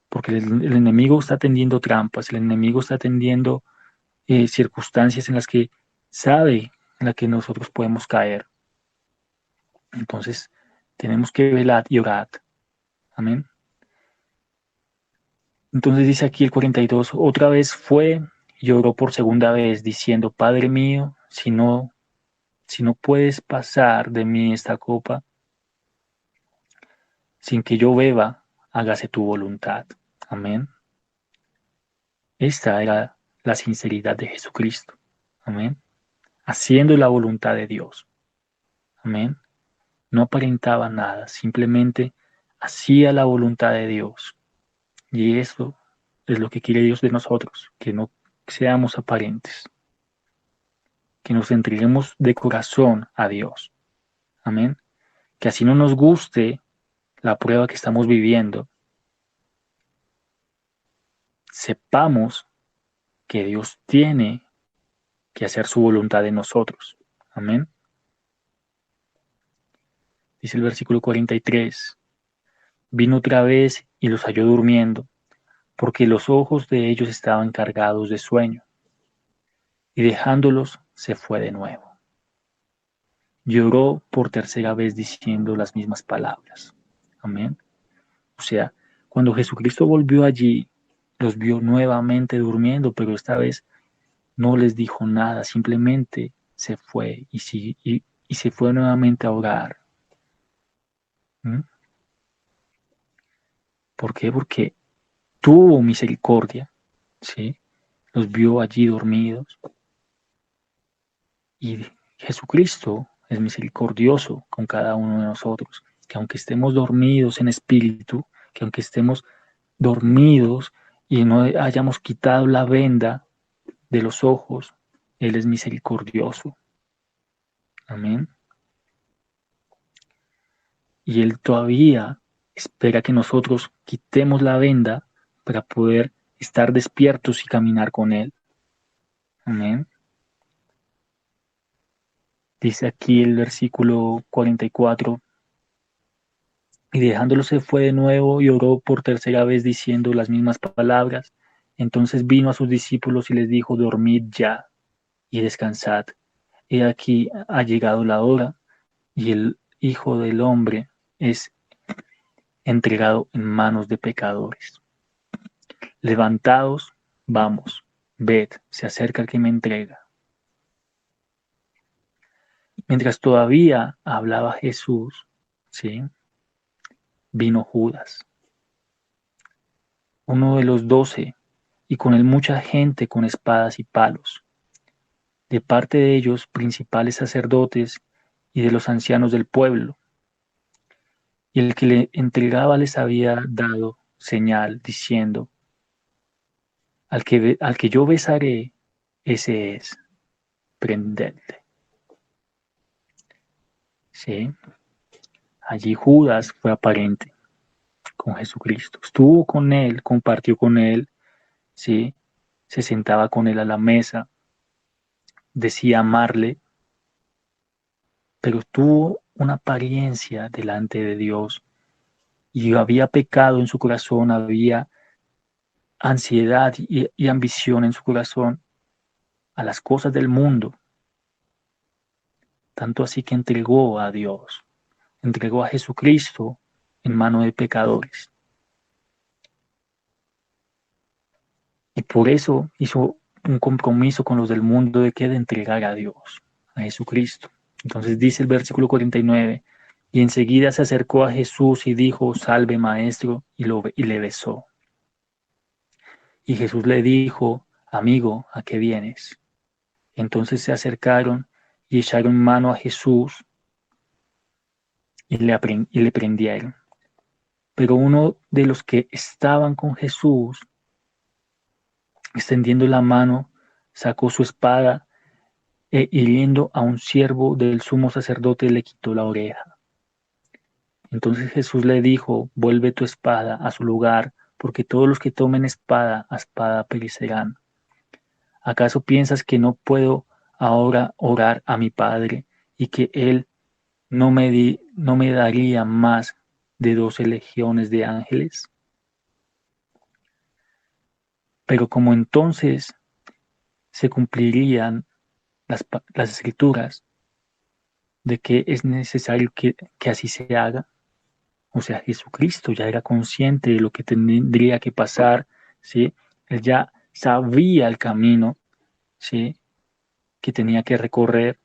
Porque el enemigo está tendiendo trampas, el enemigo está tendiendo circunstancias en las que sabe en las que nosotros podemos caer. Entonces, tenemos que velar y orar. Amén. Entonces dice aquí el 42, otra vez fue y oró por segunda vez, diciendo: Padre mío, si no puedes pasar de mí esta copa sin que yo beba, hágase tu voluntad. Amén. Esta era la sinceridad de Jesucristo. Amén. Haciendo la voluntad de Dios. Amén. No aparentaba nada, simplemente hacía la voluntad de Dios. Y eso es lo que quiere Dios de nosotros, que no seamos aparentes, que nos entreguemos de corazón a Dios. Amén. Que así no nos guste la prueba que estamos viviendo, sepamos que Dios tiene que hacer su voluntad en nosotros. Amén. Dice el versículo 43, vino otra vez y los halló durmiendo, porque los ojos de ellos estaban cargados de sueño, y dejándolos se fue de nuevo. Lloró por tercera vez diciendo las mismas palabras. Amén. O sea, cuando Jesucristo volvió allí, los vio nuevamente durmiendo, pero esta vez no les dijo nada, simplemente se fue y se fue nuevamente a orar. ¿Mm? ¿Por qué? Porque tuvo misericordia, ¿sí? Los vio allí dormidos y Jesucristo es misericordioso con cada uno de nosotros, que aunque estemos dormidos en espíritu, que aunque estemos dormidos y no hayamos quitado la venda de los ojos, Él es misericordioso. Amén. Y Él todavía espera que nosotros quitemos la venda para poder estar despiertos y caminar con Él. Amén. Dice aquí el versículo 44, y dejándolo se fue de nuevo y oró por tercera vez diciendo las mismas palabras. Entonces vino a sus discípulos y les dijo, dormid ya y descansad. He aquí ha llegado la hora y el Hijo del Hombre es entregado en manos de pecadores. Levantaos, vamos, ved, se acerca el que me entrega. Mientras todavía hablaba Jesús, ¿sí? Vino Judas, uno de los 12, y con él mucha gente con espadas y palos, de parte de ellos principales sacerdotes y de los ancianos del pueblo. Y el que le entregaba les había dado señal, diciendo, al que yo besaré, ese es, prendedle. ¿Sí? Allí Judas fue aparente con Jesucristo. Estuvo con él, compartió con él, ¿sí? Se sentaba con él a la mesa, decía amarle, pero tuvo una apariencia delante de Dios y había pecado en su corazón, había ansiedad y ambición en su corazón a las cosas del mundo, tanto así que entregó a Dios, entregó a Jesucristo en mano de pecadores. Y por eso hizo un compromiso con los del mundo de que de entregar a Dios, a Jesucristo. Entonces dice el versículo 49, y enseguida se acercó a Jesús y dijo, salve maestro, y le besó. Y Jesús le dijo, amigo, ¿a qué vienes? Entonces se acercaron y echaron mano a Jesús y le prendieron. Pero uno de los que estaban con Jesús, extendiendo la mano, sacó su espada e hiriendo a un siervo del sumo sacerdote le quitó la oreja. Entonces Jesús le dijo, vuelve tu espada a su lugar, porque todos los que tomen espada, a espada perecerán. ¿Acaso piensas que no puedo ahora orar a mi Padre y que Él no me daría más de 12 legiones de ángeles? Pero como entonces se cumplirían las escrituras de que es necesario que así se haga, o sea, Jesucristo ya era consciente de lo que tendría que pasar, ¿sí? Él ya sabía el camino, ¿sí? Que tenía que recorrer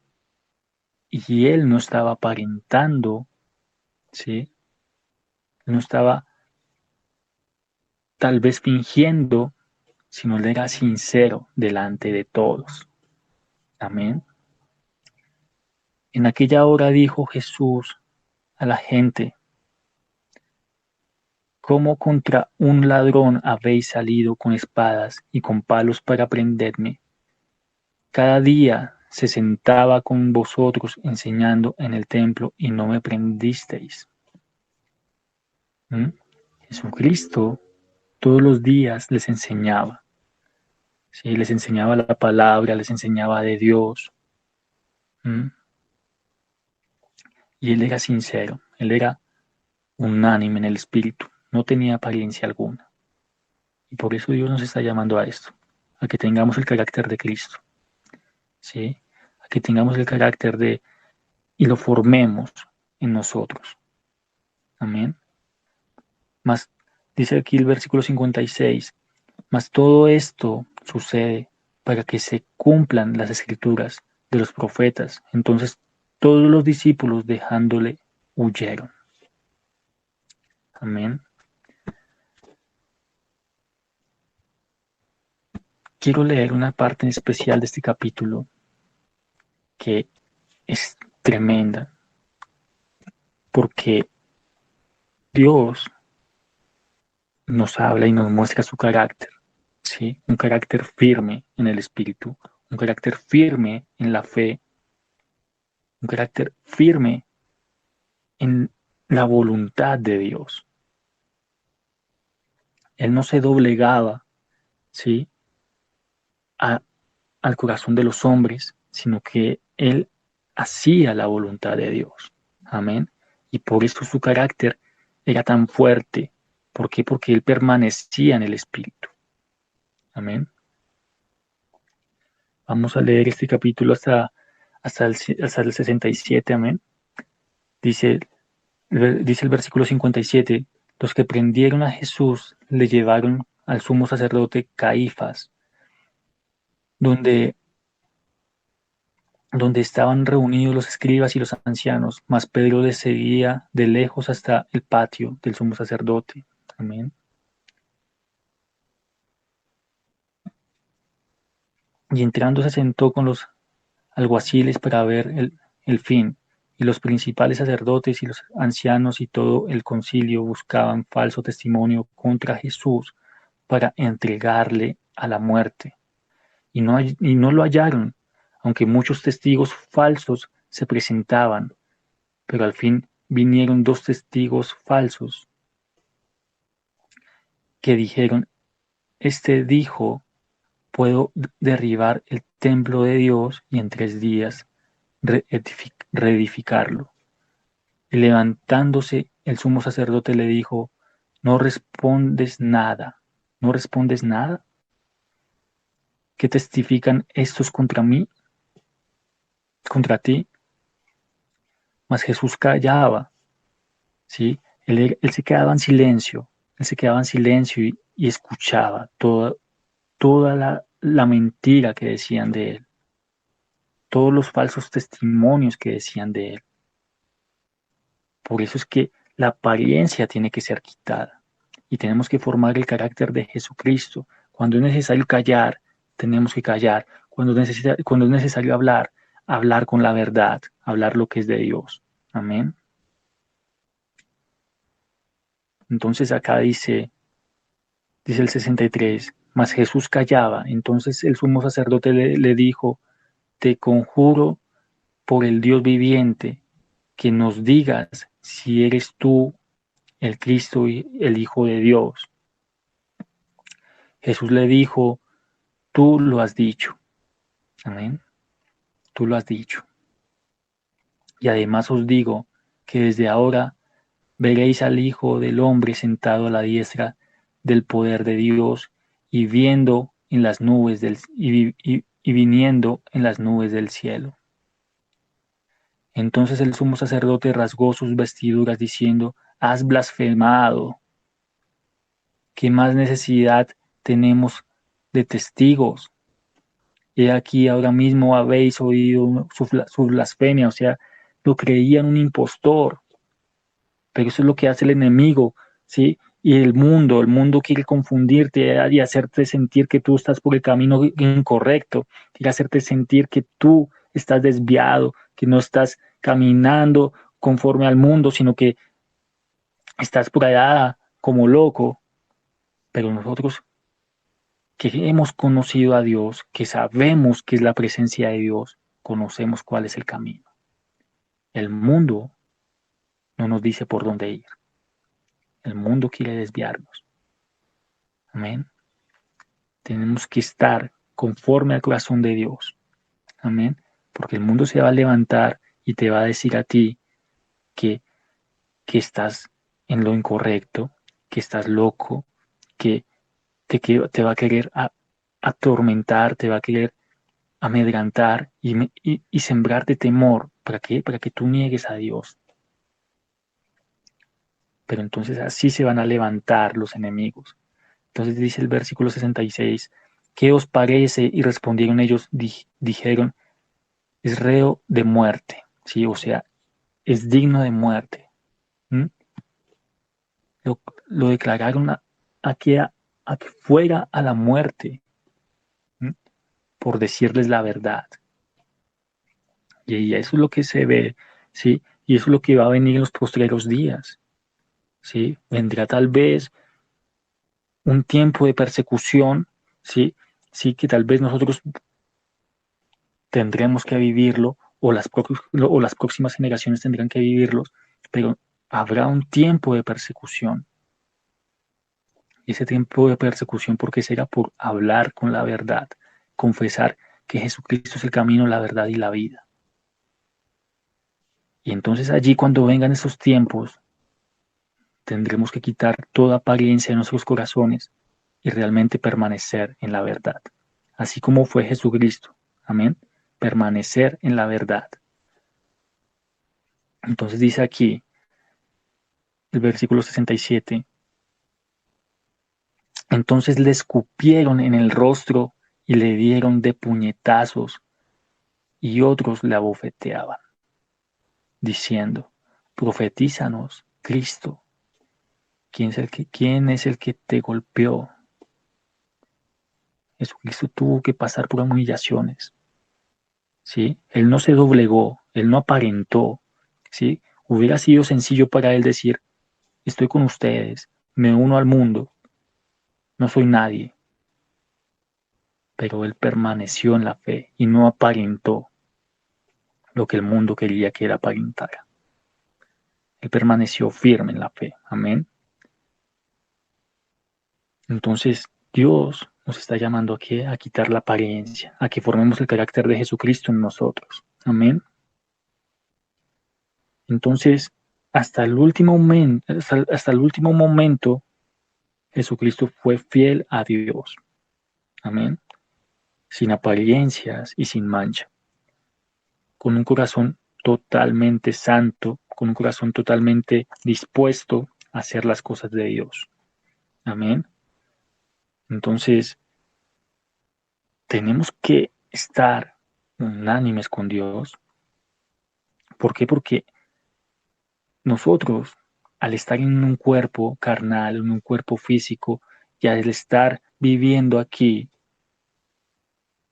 y él no estaba aparentando, ¿sí? No estaba tal vez fingiendo, sino él era sincero delante de todos. Amén. En aquella hora dijo Jesús a la gente, ¿cómo contra un ladrón habéis salido con espadas y con palos para prenderme? Cada día se sentaba con vosotros enseñando en el templo y no me prendisteis. ¿Mm? Jesucristo todos los días les enseñaba. ¿sí? Les enseñaba la palabra, les enseñaba de Dios. ¿Mm? Y él era sincero, él era unánime en el espíritu, no tenía apariencia alguna. Y por eso Dios nos está llamando a esto, a que tengamos el carácter de Cristo, ¿sí? A que tengamos el carácter de, y lo formemos en nosotros. Amén. Más, dice aquí el versículo 56, mas todo esto sucede para que se cumplan las escrituras de los profetas. Entonces todos los discípulos dejándole huyeron. Amén. Quiero leer una parte en especial de este capítulo que es tremenda, porque Dios nos habla y nos muestra su carácter, ¿sí? Un carácter firme en el espíritu, un carácter firme en la fe, un carácter firme en la voluntad de Dios. Él no se doblegaba, ¿sí? A, al corazón de los hombres, sino que él hacía la voluntad de Dios. Amén. Y por eso su carácter era tan fuerte. ¿Por qué? Porque él permanecía en el Espíritu. Amén. Vamos a leer este capítulo hasta el 67. Amén. Dice, dice el versículo 57, los que prendieron a Jesús le llevaron al sumo sacerdote Caifás, donde estaban reunidos los escribas y los ancianos, mas Pedro les seguía de lejos hasta el patio del sumo sacerdote. Amén. Y entrando se sentó con los alguaciles para ver el fin, y los principales sacerdotes y los ancianos y todo el concilio buscaban falso testimonio contra Jesús para entregarle a la muerte. Y no lo hallaron, aunque muchos testigos falsos se presentaban. Pero al fin vinieron dos testigos falsos que dijeron, este dijo, puedo derribar el templo de Dios y en 3 días reedificarlo. Y levantándose el sumo sacerdote le dijo, no respondes nada, no respondes nada. ¿Qué testifican estos contra mí, contra ti? Mas Jesús callaba, ¿sí? Él se quedaba en silencio, él se quedaba en silencio y escuchaba toda la mentira que decían de él, todos los falsos testimonios que decían de él. Por eso es que la apariencia tiene que ser quitada y tenemos que formar el carácter de Jesucristo. Cuando es necesario callar, tenemos que callar. Cuando es necesario hablar, hablar con la verdad, hablar lo que es de Dios. Amén. Entonces acá dice el 63, mas Jesús callaba. Entonces el sumo sacerdote le dijo, te conjuro por el Dios viviente, que nos digas si eres tú el Cristo y el Hijo de Dios. Jesús le dijo, tú lo has dicho. Amén. Tú lo has dicho. Y además os digo que desde ahora veréis al Hijo del Hombre sentado a la diestra del poder de Dios y viendo en las nubes y viniendo en las nubes del cielo. Entonces el sumo sacerdote rasgó sus vestiduras diciendo, has blasfemado. ¿Qué más necesidad tenemos de testigos? He aquí ahora mismo habéis oído su blasfemia, o sea, lo creían un impostor, pero eso es lo que hace el enemigo, ¿sí? Y el mundo quiere confundirte y hacerte sentir que tú estás por el camino incorrecto, quiere hacerte sentir que tú estás desviado, que no estás caminando conforme al mundo, sino que estás por allá como loco, pero nosotros que hemos conocido a Dios, que sabemos que es la presencia de Dios, conocemos cuál es el camino. El mundo no nos dice por dónde ir. El mundo quiere desviarnos. Amén. Tenemos que estar conforme al corazón de Dios. Amén. Porque el mundo se va a levantar y te va a decir a ti que, que estás en lo incorrecto, que estás loco, que te va a querer atormentar, te va a querer amedrantar y sembrarte temor. ¿Para qué? Para que tú niegues a Dios. Pero entonces así se van a levantar los enemigos. Entonces dice el versículo 66, ¿qué os parece? Y respondieron ellos, dijeron, es reo de muerte, ¿sí? O sea, es digno de muerte. ¿Mm? Lo declararon a que fuera a la muerte, ¿mm? Por decirles la verdad. Y eso es lo que se ve, ¿sí? Y eso es lo que va a venir en los postreros días, ¿sí? Vendrá tal vez un tiempo de persecución, ¿sí? Sí, que tal vez nosotros tendremos que vivirlo o las próximas generaciones tendrán que vivirlo, pero habrá un tiempo de persecución. Y ese tiempo de persecución, ¿por qué será? Por hablar con la verdad, confesar que Jesucristo es el camino, la verdad y la vida. Y entonces allí cuando vengan esos tiempos, tendremos que quitar toda apariencia de nuestros corazones y realmente permanecer en la verdad, así como fue Jesucristo. Amén. Permanecer en la verdad. Entonces dice aquí el versículo 67, entonces le escupieron en el rostro y le dieron de puñetazos y otros le abofeteaban, diciendo, profetízanos, Cristo, quién es el que te golpeó? Jesucristo tuvo que pasar por humillaciones, ¿sí? Él no se doblegó, él no aparentó, ¿sí? Hubiera sido sencillo para él decir, estoy con ustedes, me uno al mundo, no soy nadie, pero él permaneció en la fe y no aparentó lo que el mundo quería que él aparentara. Él permaneció firme en la fe, amén. Entonces, Dios nos está llamando aquí a quitar la apariencia, a que formemos el carácter de Jesucristo en nosotros, amén. Entonces, hasta el último momento, Jesucristo fue fiel a Dios. Amén. Sin apariencias y sin mancha. Con un corazón totalmente santo, con un corazón totalmente dispuesto a hacer las cosas de Dios. Amén. Entonces, tenemos que estar unánimes con Dios. ¿Por qué? Porque nosotros, al estar en un cuerpo carnal, en un cuerpo físico, y al estar viviendo aquí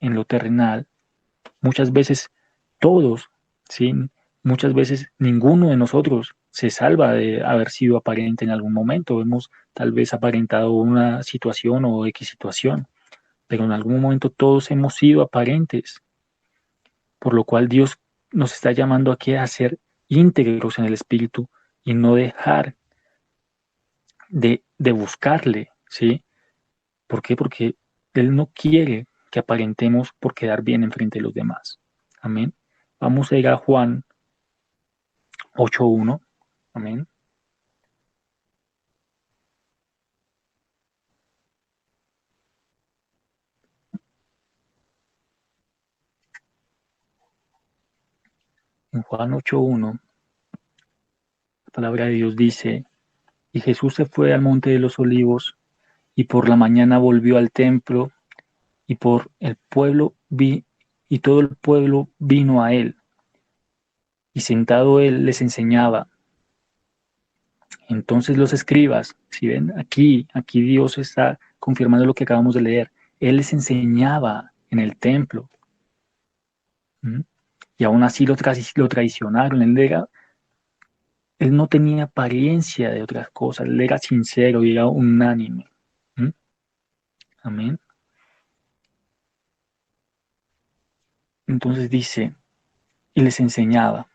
en lo terrenal, muchas veces todos, ¿sí? Muchas veces ninguno de nosotros se salva de haber sido aparente en algún momento. Hemos tal vez aparentado una situación o X situación, pero en algún momento todos hemos sido aparentes, por lo cual Dios nos está llamando aquí a ser íntegros en el espíritu y no dejar de buscarle, ¿sí? ¿Por qué? Porque Él no quiere que aparentemos por quedar bien enfrente de los demás. Amén. Vamos a ir a Juan 8:1. Amén. En Juan 8:1, la palabra de Dios dice, y Jesús se fue al monte de los olivos y por la mañana volvió al templo y por el pueblo y todo el pueblo vino a él y sentado él les enseñaba. Entonces los escribas, si ven, aquí Dios está confirmando lo que acabamos de leer. Él les enseñaba en el templo. ¿Mm? Y aún así lo traicionaron. Él no tenía apariencia de otras cosas. Él era sincero y era unánime. ¿Mm? Amén. Entonces dice, y les enseñaba.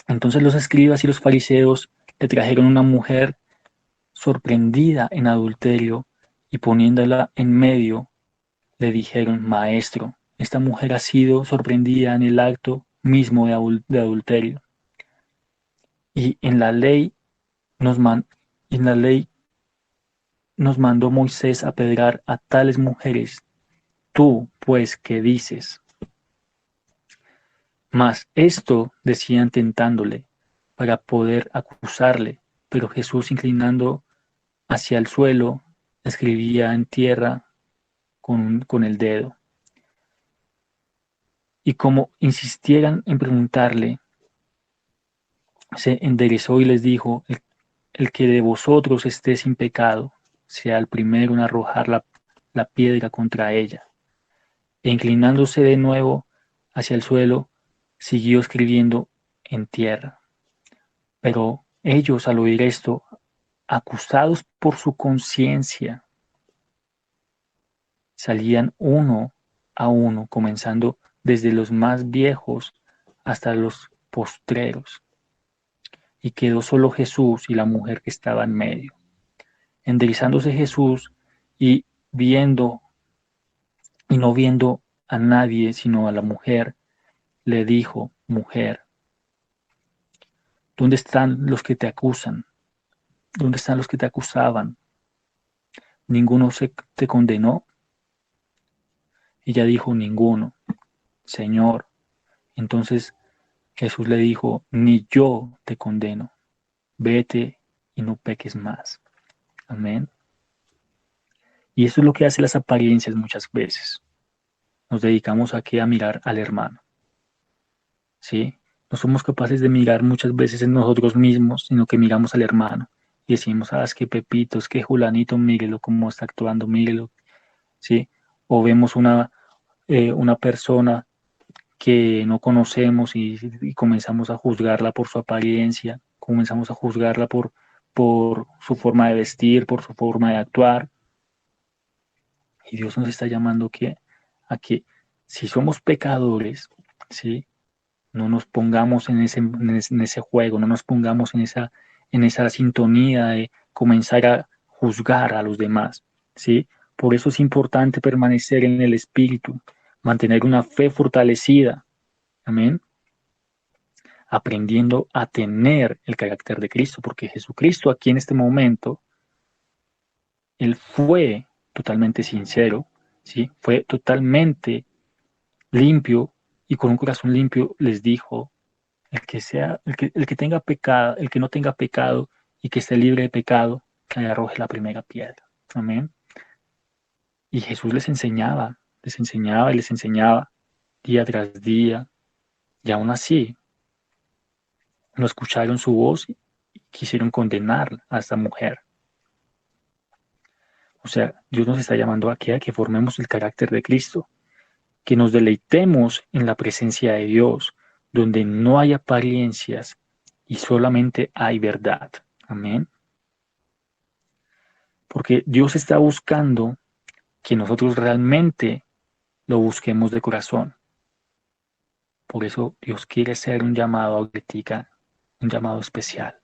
Entonces los escribas y los fariseos le trajeron una mujer sorprendida en adulterio y poniéndola en medio, le dijeron: Maestro, esta mujer ha sido sorprendida en el acto mismo de adulterio. Y en la ley nos, man- en la ley nos mandó Moisés apedrear a tales mujeres. Tú, pues, ¿qué dices? Mas esto decían tentándole, para poder acusarle. Pero Jesús, inclinando hacia el suelo, escribía en tierra con el dedo. Y como insistieran en preguntarle, se enderezó y les dijo: el que de vosotros esté sin pecado, sea el primero en arrojar la piedra contra ella. E inclinándose de nuevo hacia el suelo, siguió escribiendo en tierra. Pero ellos, al oír esto, acusados por su conciencia, salían uno a uno, comenzando desde los más viejos hasta los postreros. Y quedó solo Jesús y la mujer que estaba en medio. Enderezándose Jesús y viendo y no viendo a nadie sino a la mujer, le dijo: Mujer, ¿dónde están los que te acusan? ¿Dónde están los que te acusaban? ¿Ninguno te condenó? Ella dijo: Ninguno, Señor. Entonces Jesús le dijo: Ni yo te condeno. Vete y no peques más. Amén. Y eso es lo que hace las apariencias muchas veces. Nos dedicamos a mirar al hermano, ¿sí? No somos capaces de mirar muchas veces en nosotros mismos, sino que miramos al hermano y decimos: es que Pepito, es que Julanito, mírelo cómo está actuando, mírelo, ¿sí? O vemos una persona que no conocemos y comenzamos a juzgarla por su apariencia, comenzamos a juzgarla por su forma de vestir, por su forma de actuar. Y Dios nos está llamando a que si somos pecadores, ¿sí? No nos pongamos en ese juego, no nos pongamos en esa sintonía de comenzar a juzgar a los demás, ¿sí? Por eso es importante permanecer en el Espíritu, mantener una fe fortalecida, amén, aprendiendo a tener el carácter de Cristo, porque Jesucristo aquí en este momento, Él fue totalmente sincero, ¿sí? Fue totalmente limpio y con un corazón limpio les dijo: el que tenga pecado, el que no tenga pecado y que esté libre de pecado, que arroje la primera piedra. Amén. Y Jesús y les enseñaba día tras día, y aún así no escucharon su voz y quisieron condenar a esta mujer. O sea, Dios nos está llamando aquí a que formemos el carácter de Cristo, que nos deleitemos en la presencia de Dios, donde no hay apariencias y solamente hay verdad. Amén. Porque Dios está buscando que nosotros realmente lo busquemos de corazón. Por eso Dios quiere hacer un llamado ahorita, un llamado especial.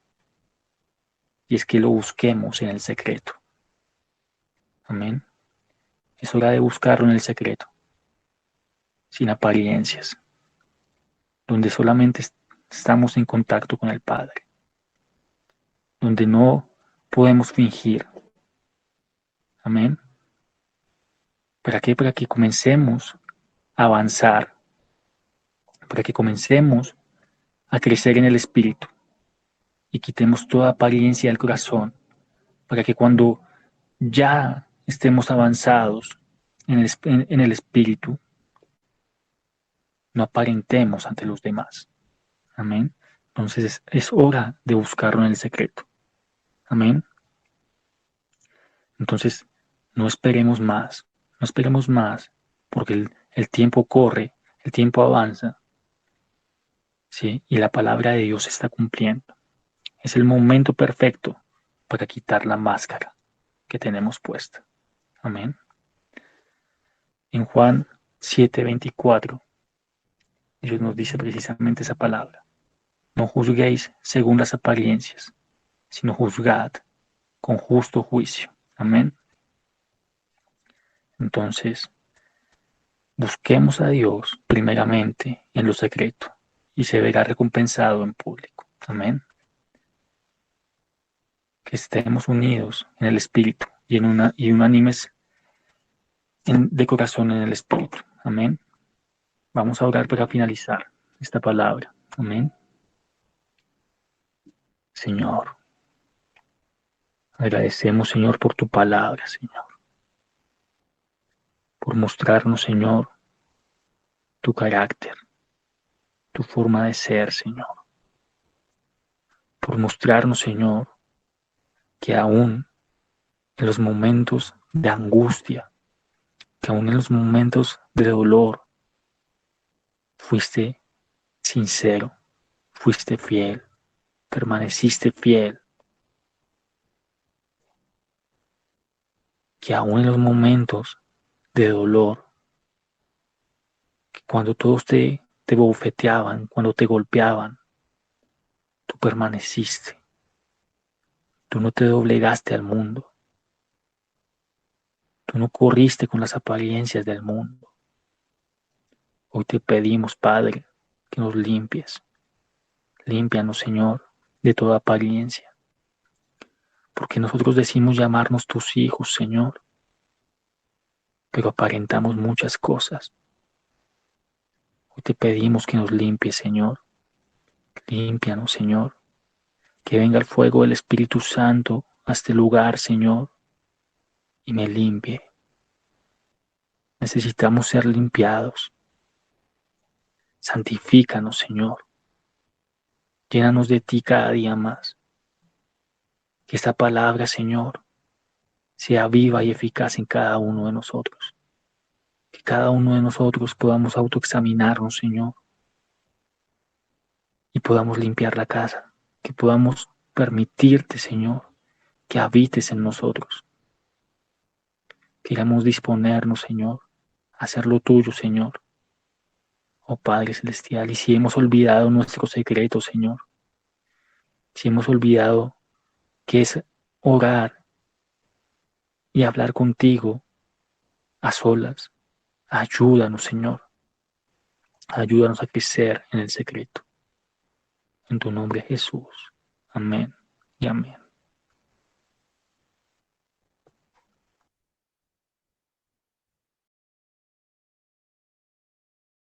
Y es que lo busquemos en el secreto. Amén. Es hora de buscarlo en el secreto, sin apariencias, donde solamente estamos en contacto con el Padre, donde no podemos fingir. Amén. ¿Para qué? Para que comencemos a avanzar, para que comencemos a crecer en el Espíritu y quitemos toda apariencia del corazón, para que cuando ya estemos avanzados en el Espíritu, no aparentemos ante los demás. Amén. Entonces es hora de buscarlo en el secreto. Amén. Entonces no esperemos más, no esperemos más, porque el tiempo corre, el tiempo avanza, ¿sí? Y la palabra de Dios se está cumpliendo. Es el momento perfecto para quitar la máscara que tenemos puesta. Amén. En Juan 7:24, Dios nos dice precisamente esa palabra. No juzguéis según las apariencias, sino juzgad con justo juicio. Amén. Entonces, Busquemos a Dios primeramente en lo secreto y se verá recompensado en público. Amén. Que estemos unidos en el Espíritu y unánimes de corazón en el Espíritu. Amén. Vamos a orar para finalizar esta palabra. Amén. Señor, agradecemos, Señor, por tu palabra, Señor. Por mostrarnos, Señor, tu carácter, tu forma de ser, Señor. Por mostrarnos, Señor, que aún en los momentos de angustia, que aún en los momentos de dolor, fuiste sincero, fuiste fiel, permaneciste fiel, que aún en los momentos de dolor, que cuando todos te bofeteaban, cuando te golpeaban, tú permaneciste, tú no te doblegaste al mundo, tú no corriste con las apariencias del mundo. Hoy te pedimos, Padre, que nos limpies, límpianos, Señor, de toda apariencia, porque nosotros decimos llamarnos tus hijos, Señor, pero aparentamos muchas cosas. Hoy te pedimos que nos limpies, Señor. Límpianos, Señor. Que venga el fuego del Espíritu Santo a este lugar, Señor, y me limpie. Necesitamos ser limpiados. Santifícanos, Señor. Llénanos de ti cada día más. Que esta palabra, Señor, sea viva y eficaz en cada uno de nosotros. Que cada uno de nosotros podamos autoexaminarnos, Señor, y podamos limpiar la casa. Que podamos permitirte, Señor, que habites en nosotros. Queramos disponernos, Señor, a hacer lo tuyo, Señor. Oh Padre Celestial, y si hemos olvidado nuestro secreto, Señor, si hemos olvidado que es orar y hablar contigo a solas, ayúdanos, Señor. Ayúdanos a crecer en el secreto. En tu nombre, Jesús. Amén y amén.